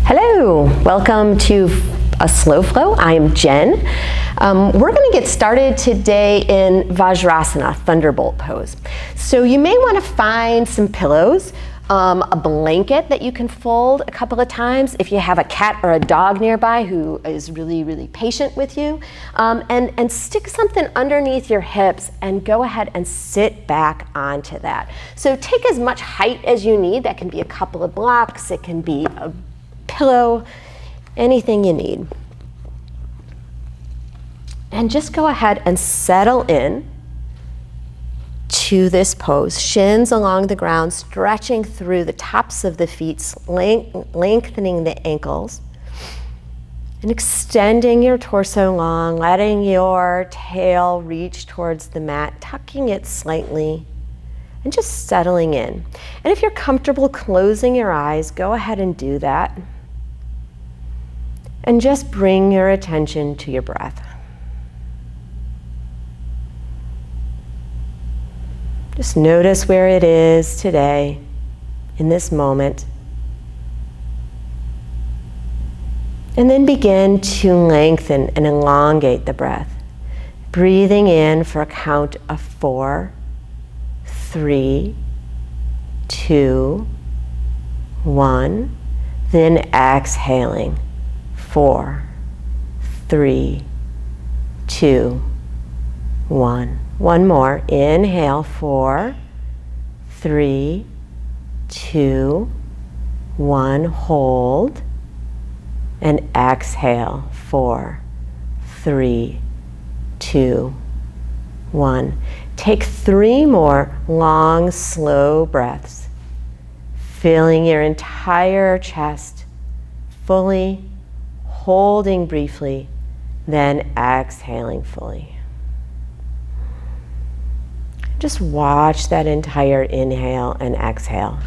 Hello, welcome to a slow flow. I am Jen. We're going to get started today in Vajrasana, thunderbolt pose. So you may want to find some pillows, a blanket that you can fold a couple of times if you have a cat or a dog nearby who is really patient with you, and stick something underneath your hips and go ahead and sit back onto that. So take as much height as you need. That can be a couple of blocks, it can be a pillow, anything you need. And just go ahead and settle in to this pose. Shins along the ground, stretching through the tops of the feet, lengthening the ankles, and extending your torso long, letting your tail reach towards the mat, tucking it slightly, and just settling in. And if you're comfortable closing your eyes, go ahead and do that. And just bring your attention to your breath. Just notice where it is today, in this moment. And then begin to lengthen and elongate the breath. Breathing in for a count of 4, 3, 2, 1. Then exhaling. 4, 3, 2, 1. One more. Inhale, 4, 3, 2, 1. Hold. And exhale, 4, 3, 2, 1. Take 3 more long, slow breaths, filling your entire chest fully, holding briefly, then exhaling fully. Just watch that entire inhale and exhale.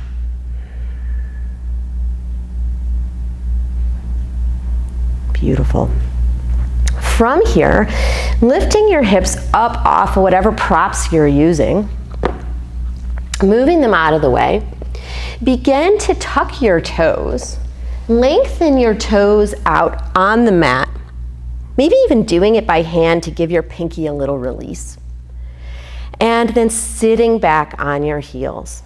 Beautiful. From here, lifting your hips up off of whatever props you're using, moving them out of the way, begin to tuck your toes. Lengthen your toes out on the mat, maybe even doing it by hand to give your pinky a little release. And then sitting back on your heels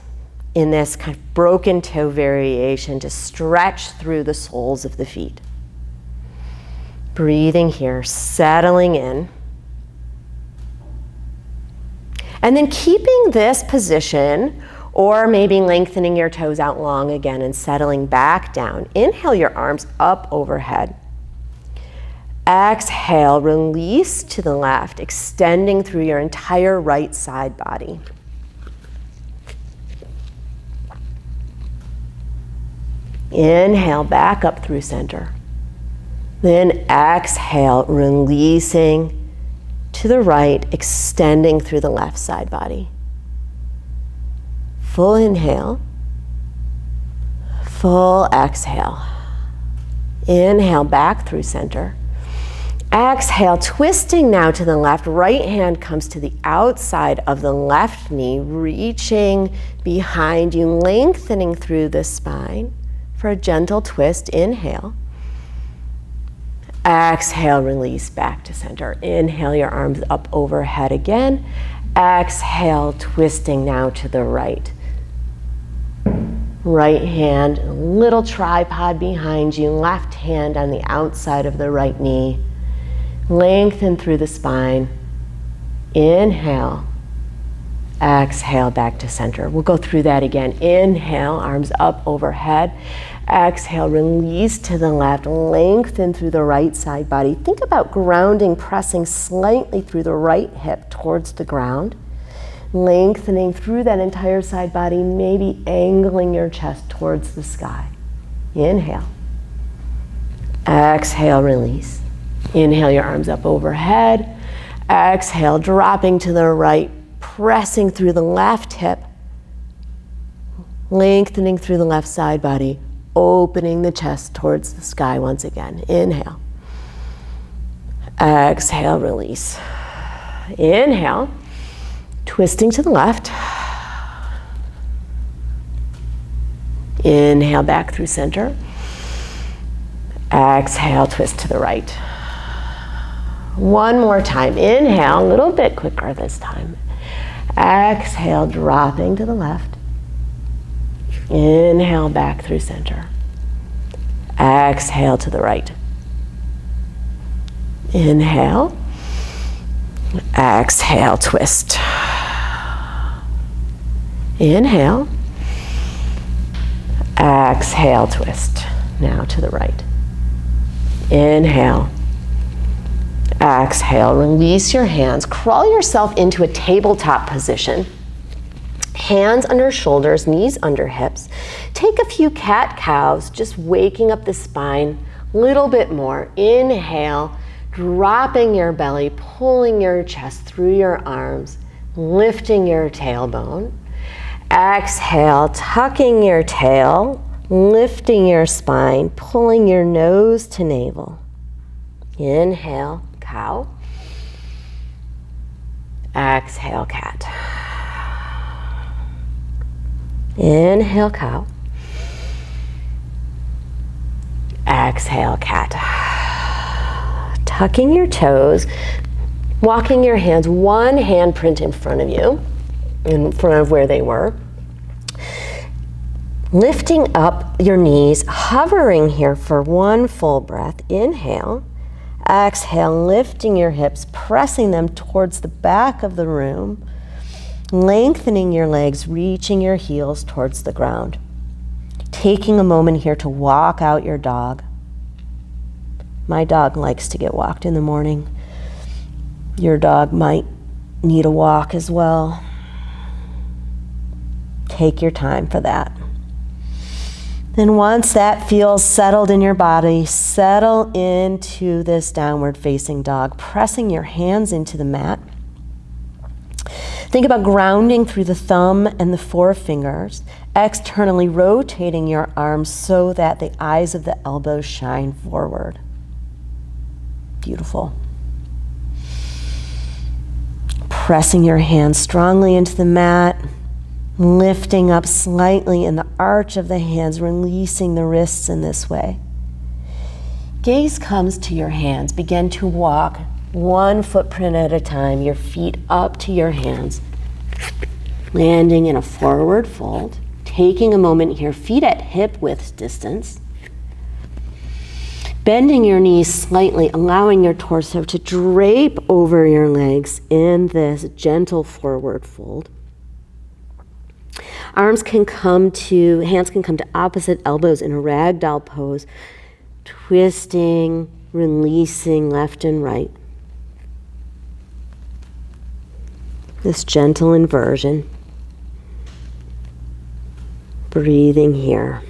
in this kind of broken toe variation to stretch through the soles of the feet. Breathing here, settling in. And then keeping this position, or maybe lengthening your toes out long again and settling back down. Inhale your arms up overhead. Exhale, release to the left, extending through your entire right side body. Inhale, back up through center. Then exhale, releasing to the right, extending through the left side body. Full inhale, full exhale. Inhale back through center. Exhale, twisting now to the left. Right hand comes to the outside of the left knee, reaching behind you, lengthening through the spine for a gentle twist. Inhale. Exhale, release back to center. Inhale your arms up overhead again. Exhale, twisting now to the right. Right hand, little tripod behind you, left hand on the outside of the right knee. Lengthen through the spine. Inhale. Exhale, back to center. We'll go through that again. Inhale, arms up overhead. Exhale, release to the left, lengthen through the right side body. Think about grounding, pressing slightly through the right hip towards the ground. Lengthening through that entire side body, maybe angling your chest towards the sky. Inhale. Exhale, release. Inhale your arms up overhead. Exhale, dropping to the right, pressing through the left hip. Lengthening through the left side body, opening the chest towards the sky once again. Inhale. Exhale, release. Inhale. Twisting to the left. Inhale back through center. Exhale, twist to the right. One more time. Inhale, a little bit quicker this time. Exhale, dropping to the left. Inhale back through center. Exhale to the right. Inhale. Exhale, twist. Inhale. Exhale, twist. Now to the right. Inhale. Exhale, release your hands. Crawl yourself into a tabletop position. Hands under shoulders, knees under hips. Take a few cat-cows, just waking up the spine a little bit more. Inhale, dropping your belly, pulling your chest through your arms, lifting your tailbone. Exhale, tucking your tail, lifting your spine, pulling your nose to navel. Inhale, cow. Exhale, cat. Inhale, cow. Exhale, cat. Tucking your toes, walking your hands one handprint in front of you, in front of where they were. Lifting up your knees, hovering here for one full breath. Inhale. Exhale, lifting your hips, pressing them towards the back of the room. Lengthening your legs, reaching your heels towards the ground. Taking a moment here to walk out your dog. My dog likes to get walked in the morning. Your dog might need a walk as well. Take your time for that. Then once that feels settled in your body, settle into this downward facing dog, pressing your hands into the mat. Think about grounding through the thumb and the forefingers, externally rotating your arms so that the eyes of the elbows shine forward. Beautiful. Pressing your hands strongly into the mat, lifting up slightly in the arch of the hands, releasing the wrists in this way. Gaze comes to your hands. Begin to walk one footprint at a time, your feet up to your hands, landing in a forward fold, taking a moment here, feet at hip width distance, bending your knees slightly, allowing your torso to drape over your legs in this gentle forward fold. Hands can come to opposite elbows in a ragdoll pose, twisting, releasing left and right. This gentle inversion. Breathing here.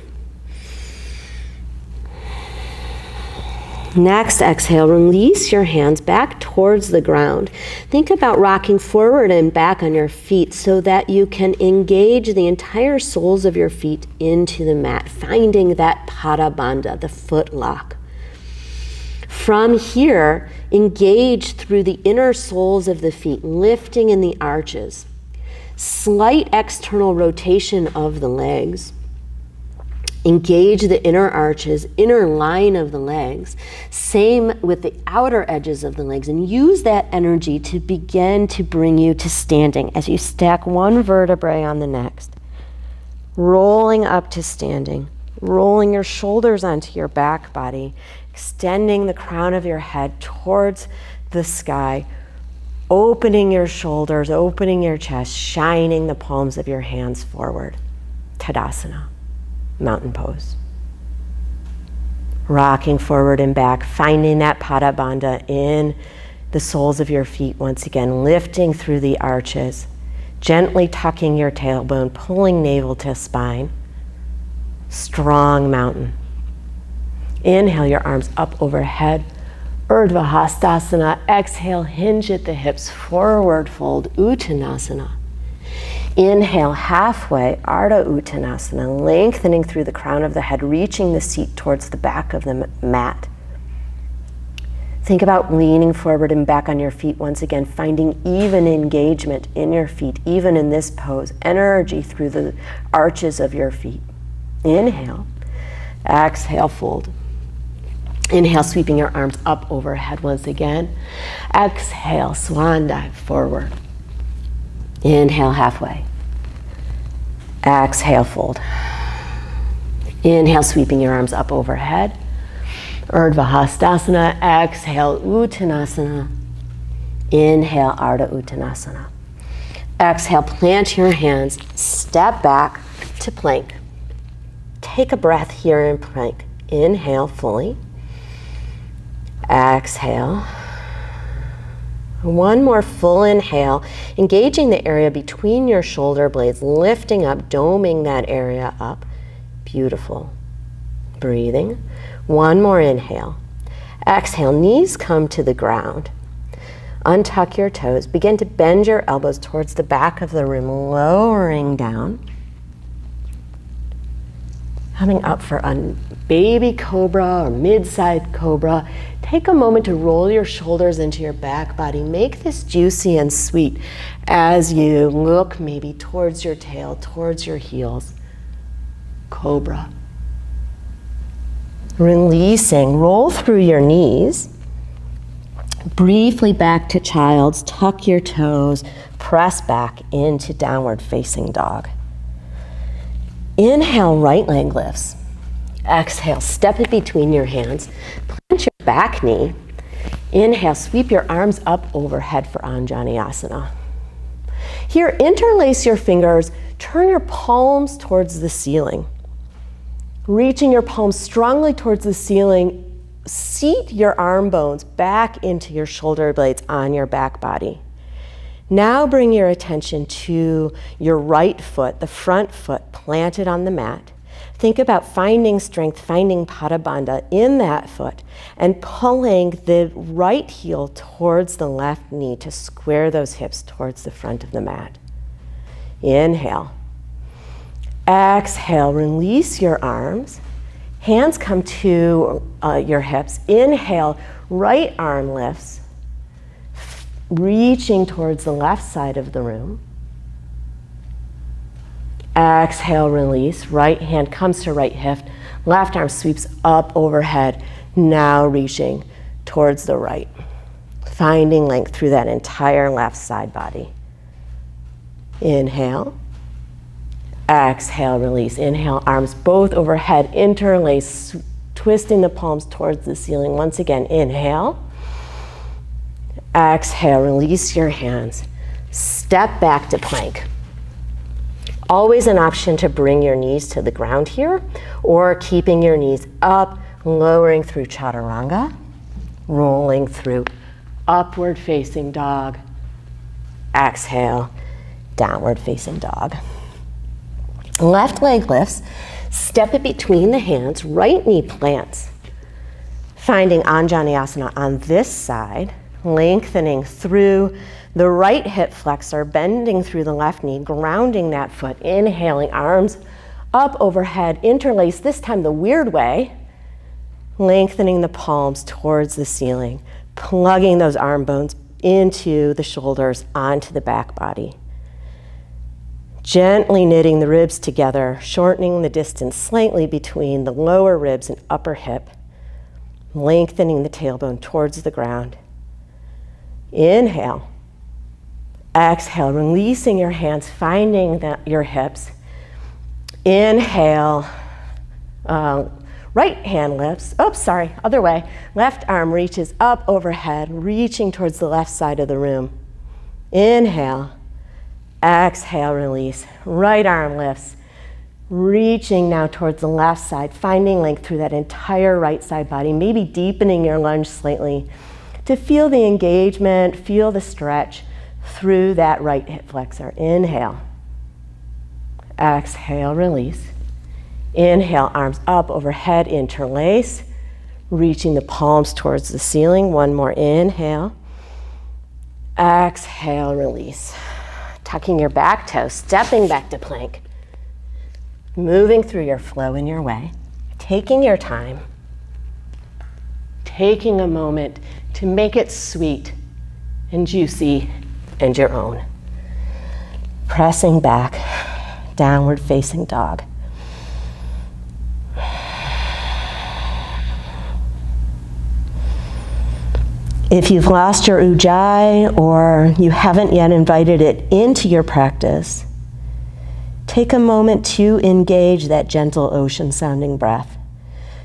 Next, exhale, release your hands back towards the ground. Think about rocking forward and back on your feet so that you can engage the entire soles of your feet into the mat, finding that Pada Bandha, the foot lock. From here, engage through the inner soles of the feet, lifting in the arches. Slight external rotation of the legs. Engage the inner arches, inner line of the legs. Same with the outer edges of the legs, and use that energy to begin to bring you to standing as you stack one vertebrae on the next. Rolling up to standing, rolling your shoulders onto your back body, extending the crown of your head towards the sky, opening your shoulders, opening your chest, shining the palms of your hands forward. Tadasana. Mountain pose. Rocking forward and back, finding that Pada Bandha in the soles of your feet once again, lifting through the arches, gently tucking your tailbone, pulling navel to spine. Strong mountain. Inhale your arms up overhead, Urdhva Hastasana. Exhale, hinge at the hips, forward fold, Uttanasana. Inhale halfway, Ardha Uttanasana, lengthening through the crown of the head, reaching the seat towards the back of the mat. Think about leaning forward and back on your feet once again, finding even engagement in your feet, even in this pose, energy through the arches of your feet. Inhale, exhale, fold. Inhale, sweeping your arms up overhead once again. Exhale, swan dive forward. Inhale, halfway. Exhale, fold. Inhale, sweeping your arms up overhead. Urdhva Hastasana. Exhale, Uttanasana. Inhale, Ardha Uttanasana. Exhale, plant your hands, step back to plank. Take a breath here in plank. Inhale fully. Exhale. One more full inhale, engaging the area between your shoulder blades, lifting up, doming that area up. Beautiful. Breathing. One more inhale. Exhale, knees come to the ground. Untuck your toes. Begin to bend your elbows towards the back of the room, lowering down. Coming up for a baby cobra or mid-side cobra. Take a moment to roll your shoulders into your back body. Make this juicy and sweet as you look maybe towards your tail, towards your heels. Cobra. Releasing, roll through your knees. Briefly back to child's, tuck your toes, press back into downward facing dog. Inhale, right leg lifts. Exhale, step it between your hands. Plant your back knee. Inhale, sweep your arms up overhead for Anjaneyasana. Here, interlace your fingers, turn your palms towards the ceiling. Reaching your palms strongly towards the ceiling, seat your arm bones back into your shoulder blades on your back body. Now bring your attention to your right foot, the front foot planted on the mat. Think about finding strength, finding Pada Bandha in that foot, and pulling the right heel towards the left knee to square those hips towards the front of the mat. Inhale. Exhale, release your arms. Hands come to your hips. Inhale, right arm lifts, reaching towards the left side of the room. Exhale, release. Right hand comes to right hip. Left arm sweeps up overhead, now reaching towards the right. Finding length through that entire left side body. Inhale. Exhale, release. Inhale, arms both overhead, interlace, twisting the palms towards the ceiling. Once again, inhale. Exhale, release your hands. Step back to plank. Always an option to bring your knees to the ground here, or keeping your knees up, lowering through chaturanga, rolling through upward facing dog. Exhale, downward facing dog. Left leg lifts, step it between the hands, right knee plants. Finding Anjaneyasana on this side, lengthening through the right hip flexor, bending through the left knee, grounding that foot, inhaling, arms up overhead, interlace, this time the weird way, lengthening the palms towards the ceiling, plugging those arm bones into the shoulders, onto the back body. Gently knitting the ribs together, shortening the distance slightly between the lower ribs and upper hip, lengthening the tailbone towards the ground. Inhale. Exhale, releasing your hands, finding your hips. Inhale, right hand lifts. Oh, sorry, other way. Left arm reaches up overhead, reaching towards the left side of the room. Inhale. Exhale, release. Right arm lifts, reaching now towards the left side, finding length through that entire right side body, maybe deepening your lunge slightly to feel the engagement, feel the stretch through that right hip flexor. Inhale. Exhale, release. Inhale, arms up overhead, interlace, reaching the palms towards the ceiling. One more inhale. Exhale, release. Tucking your back toes, stepping back to plank. Moving through your flow in your way. Taking your time. Taking a moment to make it sweet and juicy and your own. Pressing back, downward facing dog. If you've lost your ujjayi or you haven't yet invited it into your practice, take a moment to engage that gentle ocean-sounding breath.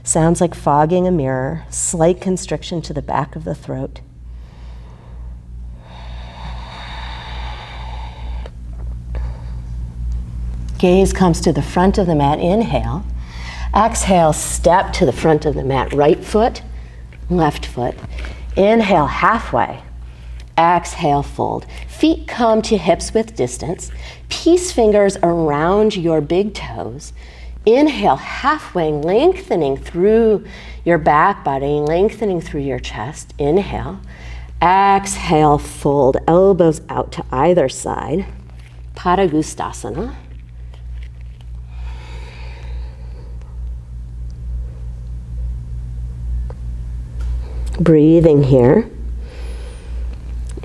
Sounds like fogging a mirror, slight constriction to the back of the throat. Gaze comes to the front of the mat, inhale. Exhale, step to the front of the mat, right foot, left foot. Inhale, halfway. Exhale, fold. Feet come to hips with distance. Peace fingers around your big toes. Inhale, halfway, lengthening through your back body, lengthening through your chest. Inhale. Exhale, fold. Elbows out to either side. Padangusthasana. Breathing here.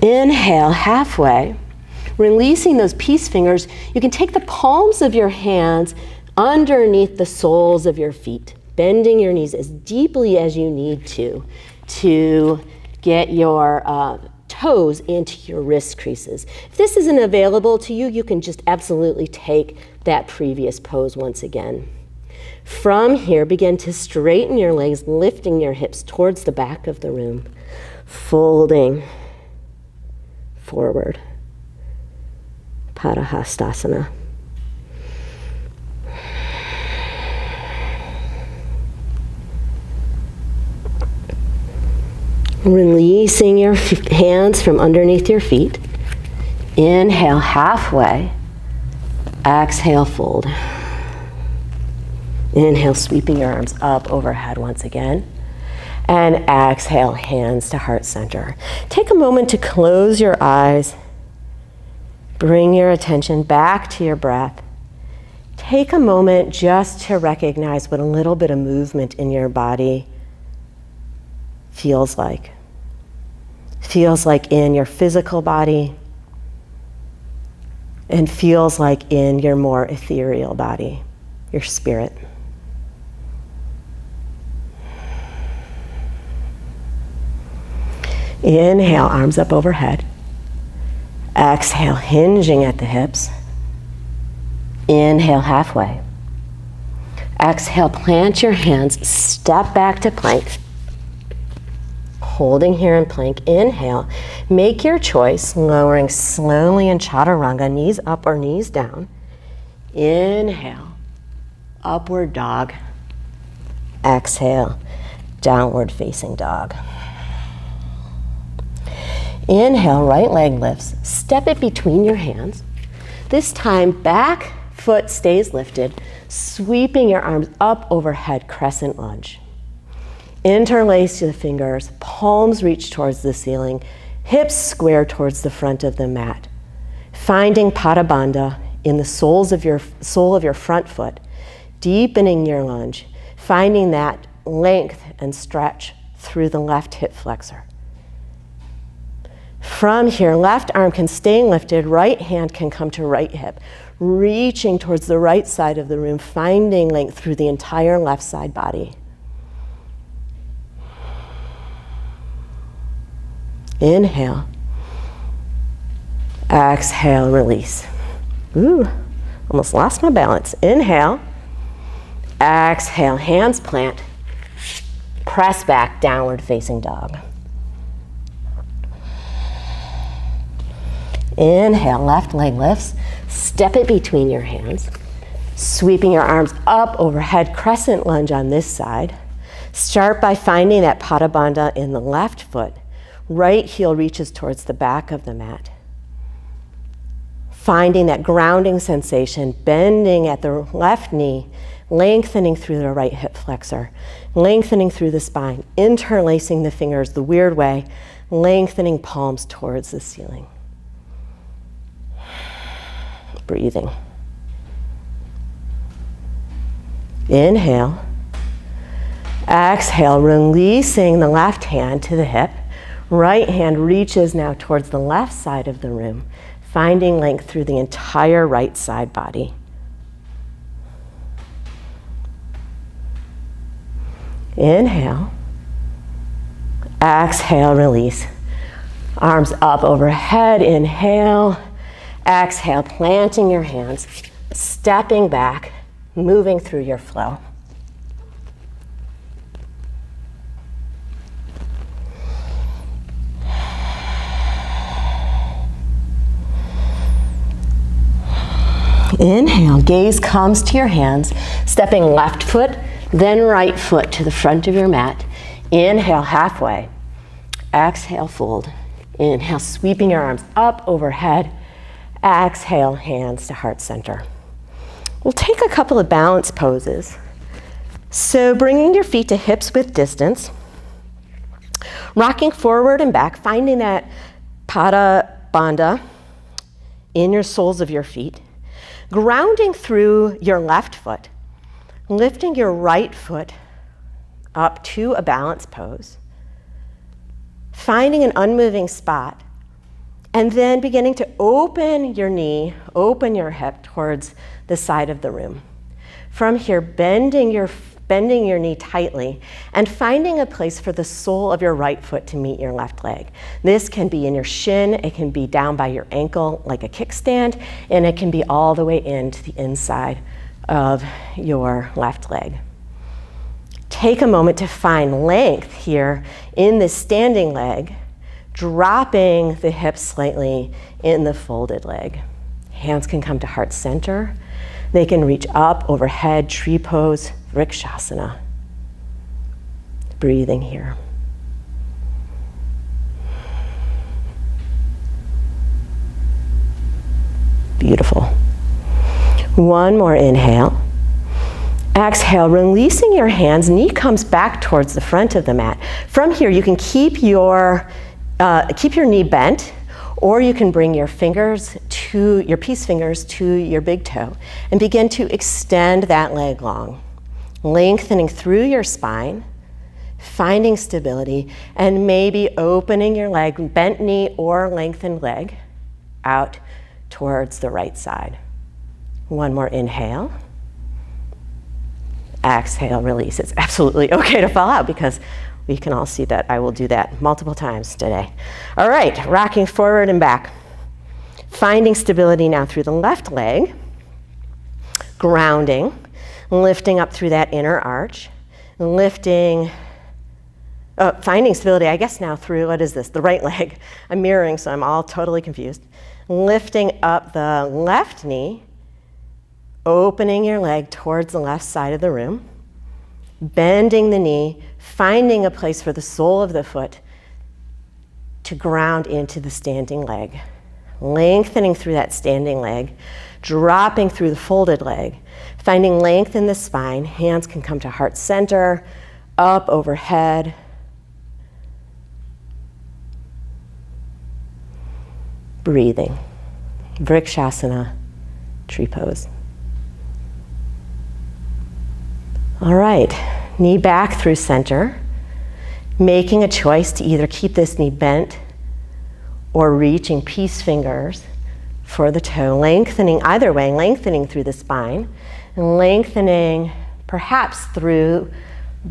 Inhale, halfway. Releasing those peace fingers, you can take the palms of your hands underneath the soles of your feet, bending your knees as deeply as you need to get your toes into your wrist creases. If this isn't available to you, you can just absolutely take that previous pose once again. From here, begin to straighten your legs, lifting your hips towards the back of the room, folding forward. Padahastasana. Releasing your hands from underneath your feet. Inhale, halfway. Exhale, fold. Inhale, sweeping your arms up overhead once again. And exhale, hands to heart center. Take a moment to close your eyes. Bring your attention back to your breath. Take a moment just to recognize what a little bit of movement in your body feels like. Feels like in your physical body and feels like in your more ethereal body, your spirit. Inhale, arms up overhead. Exhale, hinging at the hips. Inhale, halfway. Exhale, plant your hands, step back to plank. Holding here in plank, inhale. Make your choice, lowering slowly in chaturanga, knees up or knees down. Inhale, upward dog. Exhale, downward facing dog. Inhale, right leg lifts. Step it between your hands. This time, back foot stays lifted, sweeping your arms up overhead, crescent lunge. Interlace the fingers, palms reach towards the ceiling, hips square towards the front of the mat. Finding Padabandha in the sole of your front foot, deepening your lunge, finding that length and stretch through the left hip flexor. From here, left arm can stay lifted, right hand can come to right hip, reaching towards the right side of the room, finding length through the entire left side body. Inhale. Exhale, release. Ooh, almost lost my balance. Inhale. Exhale, hands plant. Press back, downward facing dog. Inhale, left leg lifts. Step it between your hands. Sweeping your arms up overhead, crescent lunge on this side. Start by finding that Padabandha in the left foot. Right heel reaches towards the back of the mat. Finding that grounding sensation, bending at the left knee, lengthening through the right hip flexor, lengthening through the spine, interlacing the fingers the weird way, lengthening palms towards the ceiling. Breathing. Inhale. Exhale, releasing the left hand to the hip. Right hand reaches now towards the left side of the room, finding length through the entire right side body. Inhale. Exhale, release. Arms up overhead, inhale. Exhale, planting your hands, stepping back, moving through your flow. Inhale, gaze comes to your hands, stepping left foot, then right foot to the front of your mat. Inhale, halfway. Exhale, fold. Inhale, sweeping your arms up overhead. Exhale, hands to heart center. We'll take a couple of balance poses. So bringing your feet to hips width distance, rocking forward and back, finding that Pada Bandha in your soles of your feet, grounding through your left foot, lifting your right foot up to a balance pose, finding an unmoving spot, and then beginning to open your knee, open your hip towards the side of the room. From here, bending your knee tightly and finding a place for the sole of your right foot to meet your left leg. This can be in your shin, it can be down by your ankle like a kickstand, and it can be all the way into the inside of your left leg. Take a moment to find length here in this standing leg, dropping the hips slightly in the folded leg. Hands can come to heart center. They can reach up overhead, tree pose, vrikshasana. Breathing here. Beautiful. One more inhale. Exhale, releasing your hands, knee comes back towards the front of the mat. From here, you can keep your knee bent, or you can bring your peace fingers to your big toe and begin to extend that leg long, lengthening through your spine, finding stability, and maybe opening your leg, bent knee or lengthened leg, out towards the right side. One more inhale. Exhale, release. It's absolutely okay to fall out because we can all see that I will do that multiple times today. All right, rocking forward and back. Finding stability now through the left leg. Grounding, lifting up through that inner arch. Finding stability, I guess now through, what is this? The right leg. I'm mirroring, so I'm all totally confused. Lifting up the left knee, opening your leg towards the left side of the room, bending the knee, finding a place for the sole of the foot to ground into the standing leg, lengthening through that standing leg, dropping through the folded leg, finding length in the spine. Hands can come to heart center, up overhead. Breathing. Vrikshasana, tree pose. All right, knee back through center, making a choice to either keep this knee bent or reaching peace fingers for the toe, lengthening either way, lengthening through the spine, and lengthening perhaps through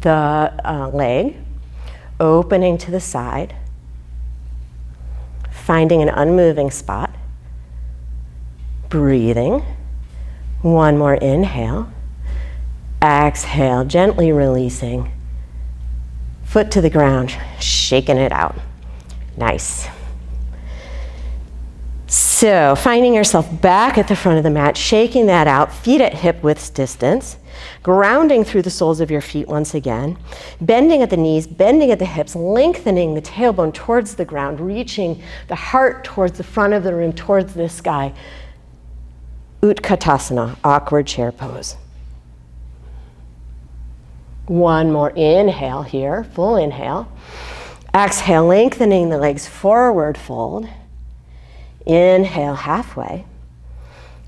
the leg, opening to the side, finding an unmoving spot, breathing. One more inhale. Exhale, gently releasing. Foot to the ground, shaking it out. Nice. So finding yourself back at the front of the mat, shaking that out, feet at hip width distance, grounding through the soles of your feet once again, bending at the knees, bending at the hips, lengthening the tailbone towards the ground, reaching the heart towards the front of the room, towards the sky. Utkatasana, awkward chair pose. One more inhale here, full inhale. Exhale, lengthening the legs, forward fold. Inhale, halfway.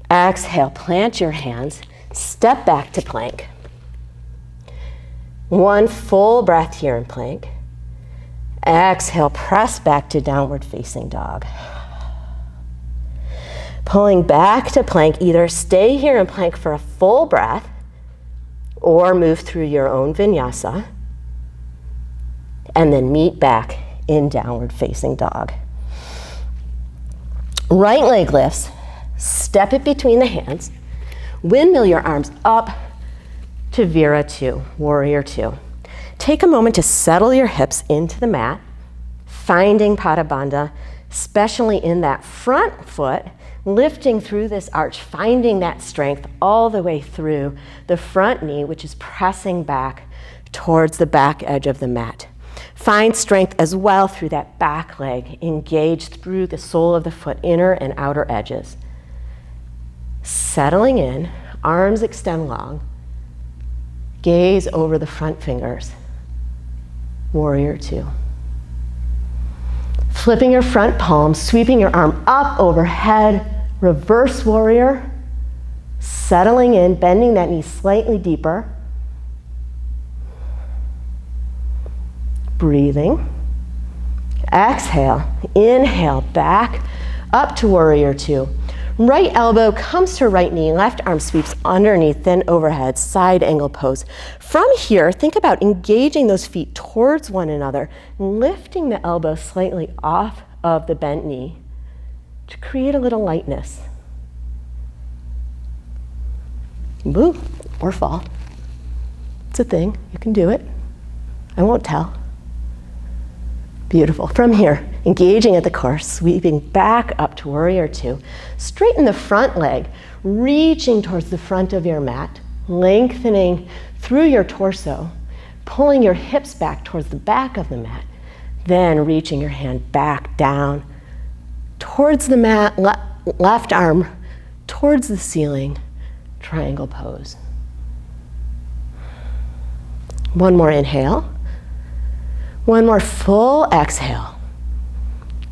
Exhale, plant your hands, step back to plank. One full breath here in plank. Exhale, press back to downward facing dog. Pulling back to plank, either stay here in plank for a full breath or move through your own vinyasa and then meet back in downward facing dog. Right leg lifts, step it between the hands, windmill your arms up to Vira 2, Warrior 2. Take a moment to settle your hips into the mat, finding Pada Bandha, especially in that front foot, lifting through this arch, finding that strength all the way through the front knee, which is pressing back towards the back edge of the mat. Find strength as well through that back leg, engaged through the sole of the foot, inner and outer edges. Settling in, arms extend long, gaze over the front fingers. Warrior 2. Flipping your front palm, sweeping your arm up overhead, reverse warrior. Settling in, bending that knee slightly deeper. Breathing. Exhale, inhale, back up to Warrior 2. Right elbow comes to right knee, left arm sweeps underneath, then overhead, side angle pose. From here, think about engaging those feet towards one another, lifting the elbow slightly off of the bent knee to create a little lightness. Move or fall. It's a thing, you can do it. I won't tell. Beautiful. From here, engaging at the core, sweeping back up to Warrior 2. Straighten the front leg, reaching towards the front of your mat, lengthening through your torso, pulling your hips back towards the back of the mat, then reaching your hand back down towards the mat, left arm towards the ceiling, triangle pose. One more inhale. One more full exhale.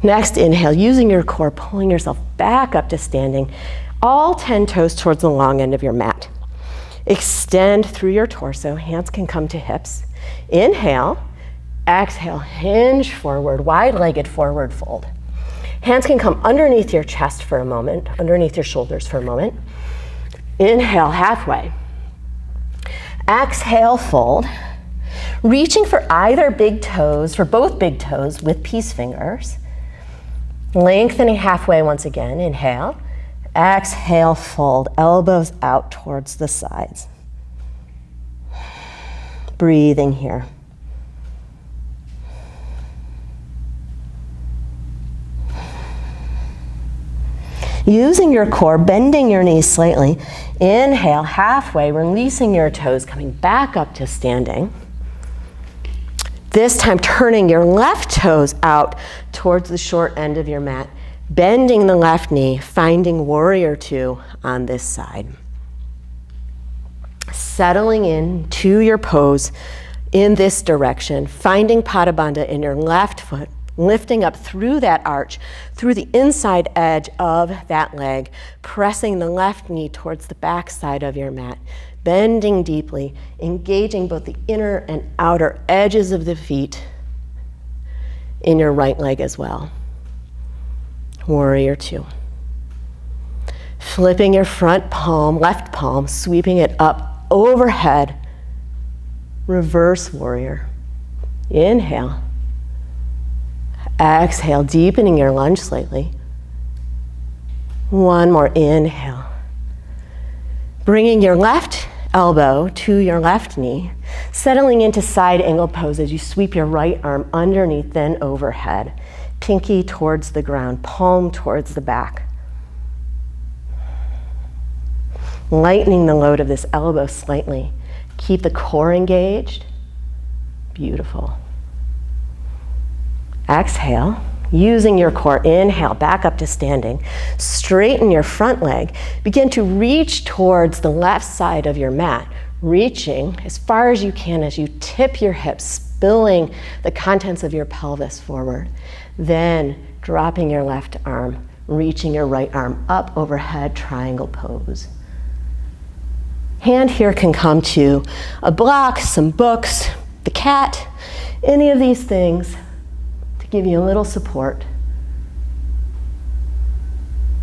Next inhale, using your core, pulling yourself back up to standing, all 10 toes towards the long end of your mat. Extend through your torso, hands can come to hips. Inhale, exhale, hinge forward, wide-legged forward fold. Hands can come underneath your chest for a moment, underneath your shoulders for a moment. Inhale, halfway. Exhale, fold. Reaching for either big toes, for both big toes with peace fingers. Lengthening halfway once again, inhale. Exhale, fold, elbows out towards the sides. Breathing here. Using your core, bending your knees slightly. Inhale, halfway, releasing your toes, coming back up to standing. This time turning your left toes out towards the short end of your mat, bending the left knee, finding Warrior 2 on this side. Settling in to your pose in this direction, finding Pada Bandha in your left foot, lifting up through that arch, through the inside edge of that leg, pressing the left knee towards the back side of your mat, bending deeply, engaging both the inner and outer edges of the feet in your right leg as well. Warrior 2. Flipping your front palm, left palm, sweeping it up overhead. Reverse warrior. Inhale. Exhale, deepening your lunge slightly. One more inhale. Bringing your left elbow to your left knee, settling into side angle pose as you sweep your right arm underneath, then overhead. Pinky towards the ground, palm towards the back. Lightening the load of this elbow slightly. Keep the core engaged. Beautiful. Exhale, using your core, inhale, back up to standing. Straighten your front leg. Begin to reach towards the left side of your mat, reaching as far as you can as you tip your hips, spilling the contents of your pelvis forward. Then dropping your left arm, reaching your right arm up overhead, triangle pose. Hand here can come to a block, some books, the cat, any of these things. give you a little support.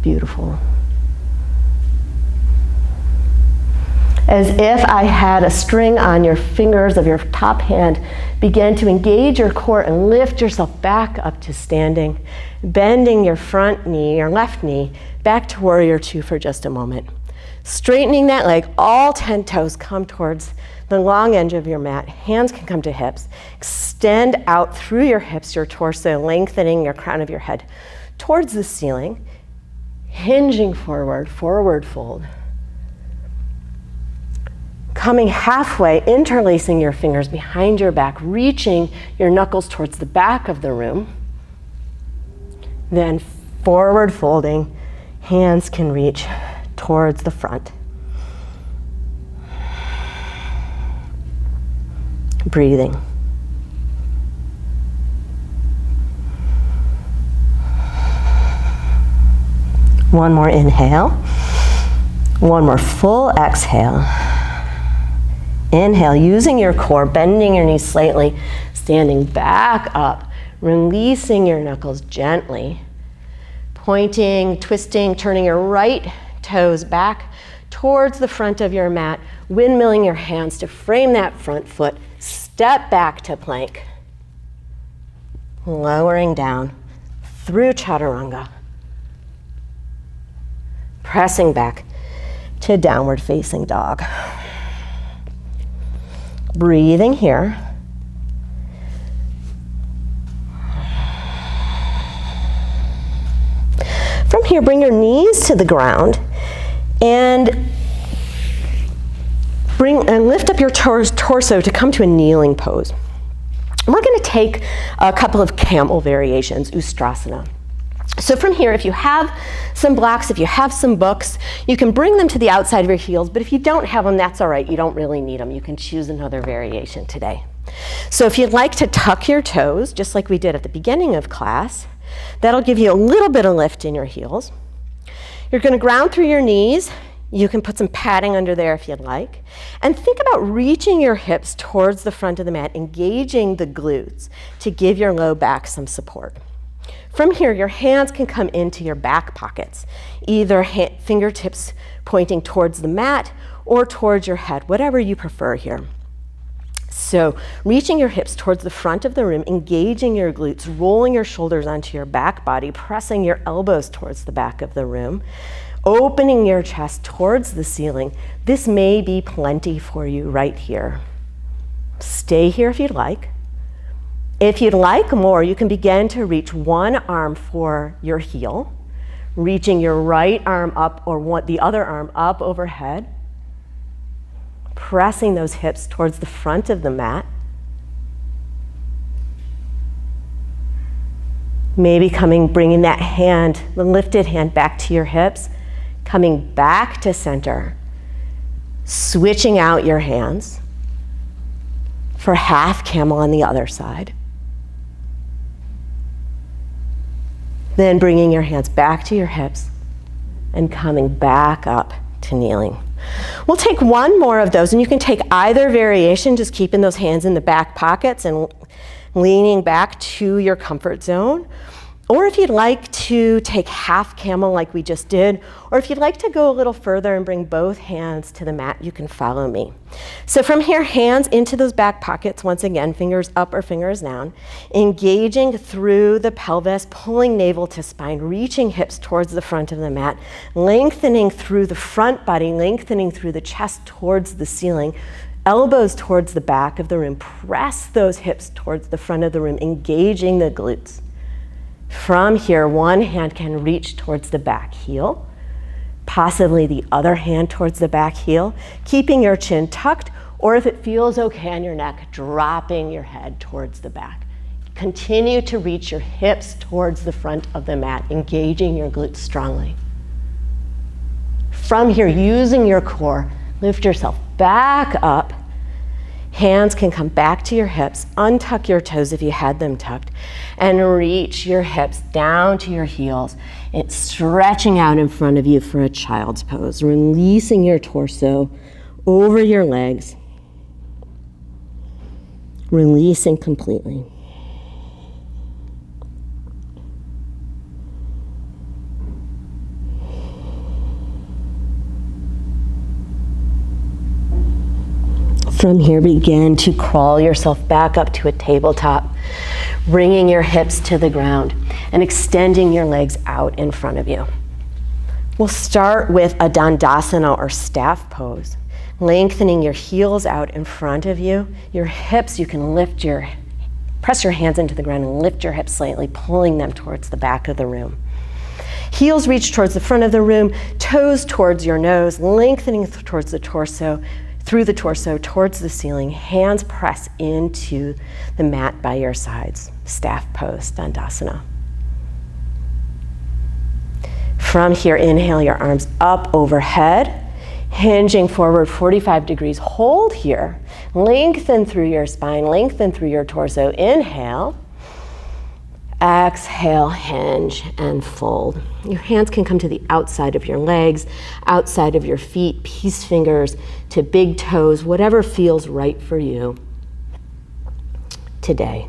Beautiful. As if I had a string on your fingers of your top hand, begin to engage your core and lift yourself back up to standing, bending your front knee, your left knee, back to warrior two for just a moment. Straightening that leg, all 10 toes come towards the long edge of your mat. Hands can come to hips. Extend out through your hips, your torso, lengthening your crown of your head towards the ceiling, hinging forward, forward fold. Coming halfway, interlacing your fingers behind your back, reaching your knuckles towards the back of the room. Then forward folding, hands can reach towards the front. Breathing. One more inhale. One more full exhale. Inhale, using your core, bending your knees slightly, standing back up, releasing your knuckles gently, pointing, twisting, turning your right toes back towards the front of your mat, windmilling your hands to frame that front foot, step back to plank, lowering down through chaturanga, pressing back to downward facing dog. Breathing here. From here, bring your knees to the ground and lift up your torso to come to a kneeling pose. We're going to take a couple of camel variations, Ustrasana. So from here, if you have some blocks, if you have some books, you can bring them to the outside of your heels, but if you don't have them, that's all right. You don't really need them. You can choose another variation today. So if you'd like to tuck your toes, just like we did at the beginning of class, that'll give you a little bit of lift in your heels. You're going to ground through your knees. You can put some padding under there if you'd like. And think about reaching your hips towards the front of the mat, engaging the glutes to give your low back some support. From here, your hands can come into your back pockets, either fingertips pointing towards the mat or towards your head, whatever you prefer here. So reaching your hips towards the front of the room, engaging your glutes, rolling your shoulders onto your back body, pressing your elbows towards the back of the room, opening your chest towards the ceiling. This may be plenty for you right here. Stay here if you'd like. If you'd like more, you can begin to reach one arm for your heel, reaching your right arm up or the other arm up overhead, pressing those hips towards the front of the mat. Maybe bringing that hand, the lifted hand back to your hips, coming back to center, switching out your hands for half camel on the other side. Then bringing your hands back to your hips and coming back up to kneeling. We'll take one more of those, and you can take either variation, just keeping those hands in the back pockets and leaning back to your comfort zone. Or if you'd like to take half camel like we just did, or if you'd like to go a little further and bring both hands to the mat, you can follow me. So from here, hands into those back pockets, once again, fingers up or fingers down, engaging through the pelvis, pulling navel to spine, reaching hips towards the front of the mat, lengthening through the front body, lengthening through the chest towards the ceiling, elbows towards the back of the room, press those hips towards the front of the room, engaging the glutes. From here, one hand can reach towards the back heel, possibly the other hand towards the back heel, keeping your chin tucked, or if it feels okay on your neck, dropping your head towards the back. Continue to reach your hips towards the front of the mat, engaging your glutes strongly. From here, using your core, lift yourself back up. Hands can come back to your hips, untuck your toes if you had them tucked, and reach your hips down to your heels. It's stretching out in front of you for a child's pose, releasing your torso over your legs, releasing completely. From here, begin to crawl yourself back up to a tabletop, bringing your hips to the ground and extending your legs out in front of you. We'll start with a Dandasana or staff pose, lengthening your heels out in front of you. Your hips, you can press your hands into the ground and lift your hips slightly, pulling them towards the back of the room. Heels reach towards the front of the room, toes towards your nose, lengthening towards the torso, through the torso, towards the ceiling. Hands press into the mat by your sides. Staff pose, Dandasana. From here, inhale your arms up overhead, hinging forward 45 degrees. Hold here. Lengthen through your spine, lengthen through your torso. Inhale. Exhale, hinge and fold. Your hands can come to the outside of your legs, outside of your feet, peace fingers to big toes, whatever feels right for you today.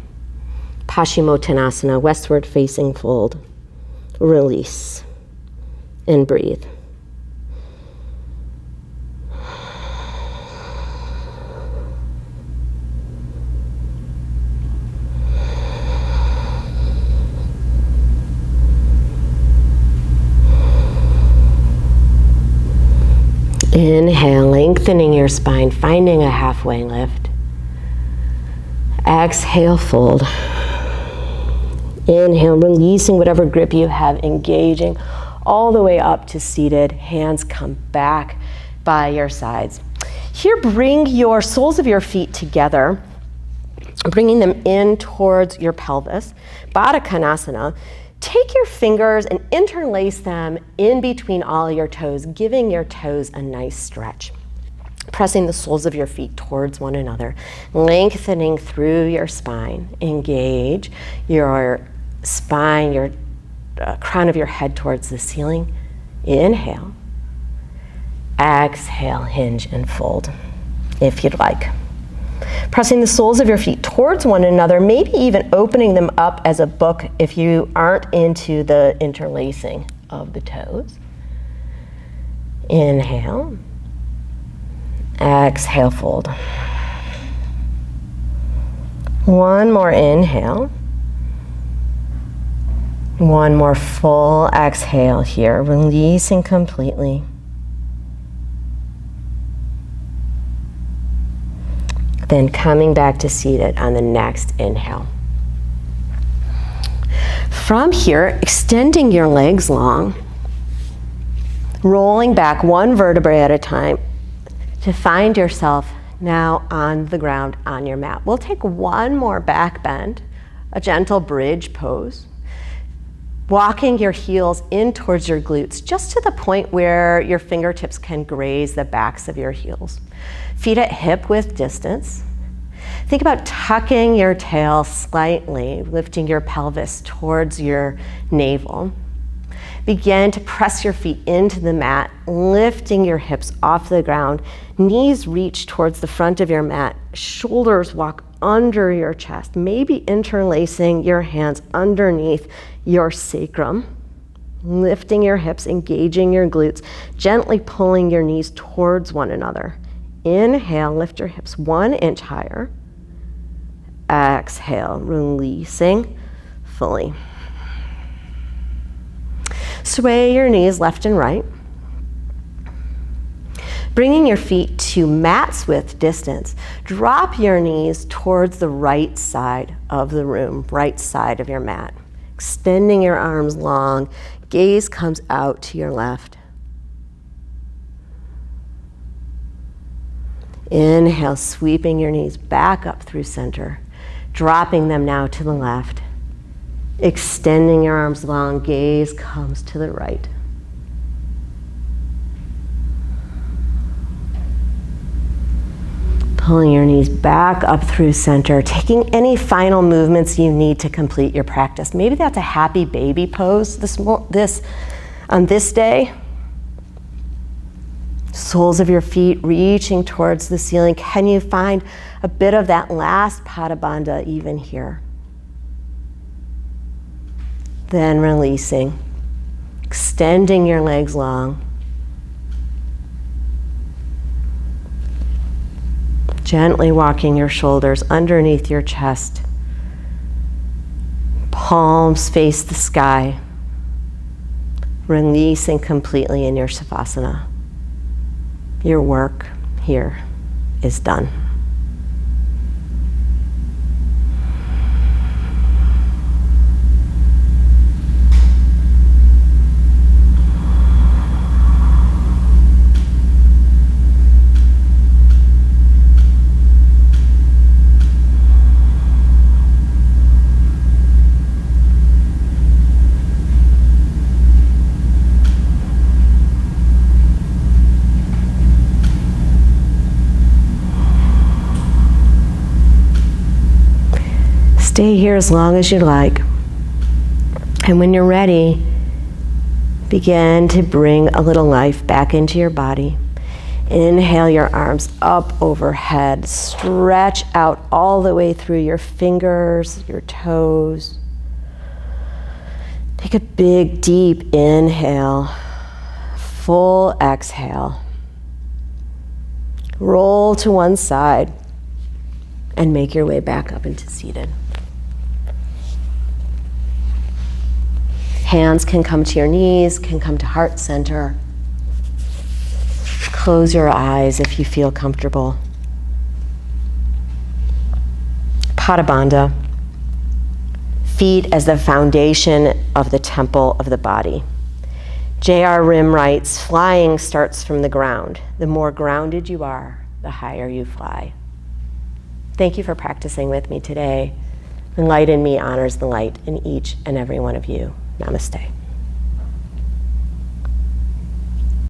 Paschimottanasana, westward facing fold. Release and breathe. Inhale, lengthening your spine, finding a halfway lift. Exhale, fold. Inhale, releasing whatever grip you have, engaging all the way up to seated. Hands come back by your sides. Here, bring your soles of your feet together, bringing them in towards your pelvis. Baddha Konasana. Take your fingers and interlace them in between all your toes, giving your toes a nice stretch. Pressing the soles of your feet towards one another, lengthening through your spine. Engage your spine, your crown of your head towards the ceiling. Inhale. Exhale, hinge and fold, if you'd like. Pressing the soles of your feet towards one another, maybe even opening them up as a book if you aren't into the interlacing of the toes. Inhale. Exhale, fold. One more inhale. One more full exhale here, releasing completely. Then coming back to seated on the next inhale. From here, extending your legs long, rolling back one vertebrae at a time to find yourself now on the ground on your mat. We'll take one more back bend, a gentle bridge pose, walking your heels in towards your glutes, just to the point where your fingertips can graze the backs of your heels. Feet at hip width distance. Think about tucking your tail slightly, lifting your pelvis towards your navel. Begin to press your feet into the mat, lifting your hips off the ground. Knees reach towards the front of your mat. Shoulders walk under your chest, maybe interlacing your hands underneath your sacrum. Lifting your hips, engaging your glutes, gently pulling your knees towards one another. Inhale, lift your hips 1 inch higher. Exhale, releasing fully. Sway your knees left and right. Bringing your feet to mat's width distance. Drop your knees towards the right side of the room, right side of your mat. Extending your arms long, gaze comes out to your left. Inhale, sweeping your knees back up through center, dropping them now to the left. Extending your arms long, gaze comes to the right. Pulling your knees back up through center, taking any final movements you need to complete your practice. Maybe that's a happy baby pose on this day. Soles of your feet reaching towards the ceiling. Can you find a bit of that last Pada Bandha even here? Then releasing, extending your legs long. Gently walking your shoulders underneath your chest. Palms face the sky. Releasing completely in your Savasana. Your work here is done. Stay here as long as you like. And when you're ready, begin to bring a little life back into your body. Inhale your arms up overhead. Stretch out all the way through your fingers, your toes. Take a big, deep inhale. Full exhale. Roll to one side and make your way back up into seated. Hands can come to your knees, can come to heart center. Close your eyes if you feel comfortable. Padabandha. Feet as the foundation of the temple of the body. J.R. Rim writes, flying starts from the ground. The more grounded you are, the higher you fly. Thank you for practicing with me today. The light in me honors the light in each and every one of you. Namaste.